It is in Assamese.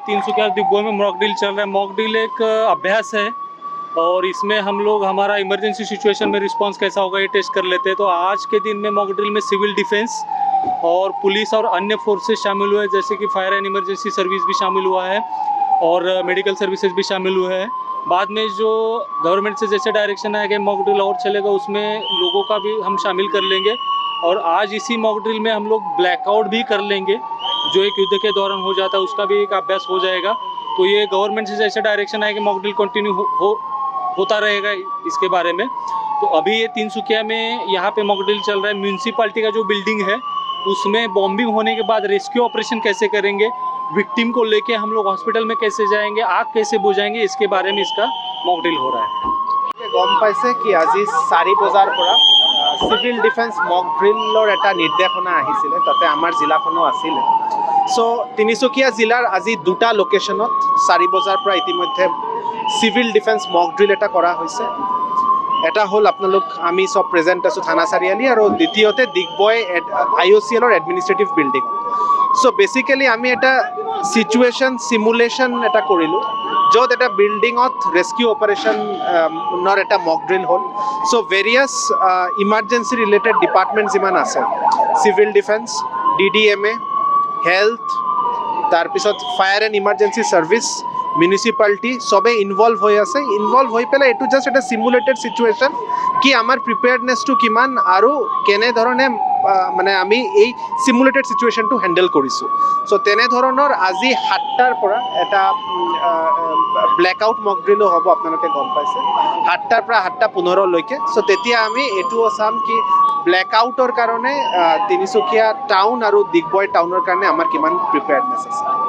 तिनसुकिया डिब्बों में मॉक ड्रिल चल रहा है। मॉक ड्रिल एक अभ्यास है और इसमें हम लोग हमारा इमरजेंसी सिचुएशन में रिस्पांस कैसा होगा ये टेस्ट कर लेते हैं। तो आज के दिन में मॉक ड्रिल में सिविल डिफेंस और पुलिस और अन्य फोर्सेस शामिल हुए, जैसे कि फायर एंड इमरजेंसी सर्विस भी शामिल हुआ है और मेडिकल सर्विसेज भी शामिल हुए हैं। बाद में जो गवर्नमेंट से जैसे डायरेक्शन आया कि मॉक ड्रिल और चलेगा, उसमें लोगों का भी हम शामिल कर लेंगे। और आज इसी मॉक ड्रिल में हम लोग ब्लैकआउट भी कर लेंगे, जो एक युद्ध के दौरान हो जाता है, उसका भी एक अभ्यास हो जाएगा। तो ये गवर्नमेंट से जैसे डायरेक्शन आया कि मॉक ड्रिल कंटिन्यू होता रहेगा इसके बारे में। तो अभी ये तिनसुकिया में यहाँ पे मॉक ड्रिल चल रहा है। म्यूनसिपाल्टी का जो बिल्डिंग है उसमें बॉम्बिंग होने के बाद रेस्क्यू ऑपरेशन कैसे करेंगे, विक्टिम को लेके हम लोग हॉस्पिटल में कैसे जाएंगे, आग कैसे बुझाएंगे, इसके बारे में इसका मॉक ड्रिल हो रहा है। গম পাইছে কি আজি 4 বজাৰ পৰা সিভিল ডিফেন্স মক ড্ৰিলৰ এটা নিৰ্দেশনা আহিছিলে, তাতে আমাৰ জিলাখনো আছিলে। সো তিনিচুকীয়া জিলাৰ আজি দুটা লোকেশ্যনত 4 বজাৰ পৰা ইতিমধ্যে সিভিল ডিফেন্স মক ড্ৰিল এটা কৰা হৈছে। এটা হ'ল আপোনালোক আমি সব প্ৰেজেণ্ট আছোঁ থানা চাৰিআলি, আৰু দ্বিতীয়তে ডিগবৈ IOCLৰ এডমিনিষ্ট্ৰেটিভ বিল্ডিং। সো বেচিকেলি আমি এটা সিচুৱেশ্যন সিমুলেশ্যন এটা কৰিলোঁ, য'ত এটা বিল্ডিঙত ৰেস্কিউ অপাৰেশ্যনৰ এটা মক ড্ৰিল হ'ল। চ' ভেৰিয়াছ ইমাৰ্জেঞ্চি ৰিলেটেড ডিপাৰ্টমেণ্ট যিমান আছে, চিভিল ডিফেন্স, DDMA, হেল্থ, তাৰপিছত fire and emergency service, municipality সবে ইনভলভ হৈ আছে। ইনভলভ হৈ পেলাই এইটো জাষ্ট এটা চিমুলেটেড চিটুৱেশ্যন কি আমাৰ প্ৰিপেয়াৰ্ডনেছটো কিমান আৰু কেনেধৰণে মানে আমি এই চিমুলেটেড চিটুৱেশ্যনটো হেণ্ডেল কৰিছোঁ। চ' তেনেধৰণৰ আজি 7টাৰ পৰা এটা ব্লেকআউট মক ড্ৰিলো হ'ব, আপোনালোকে গম পাইছে, 7টাৰ পৰা 7:15লৈকে। চ' তেতিয়া আমি এইটোও চাম কি ব্লেকআউটৰ কাৰণে তিনিচুকীয়া টাউন আৰু ডিগবৈ টাউনৰ কাৰণে আমাৰ কিমান প্ৰিপেয়াৰ্ডনেছ আছে।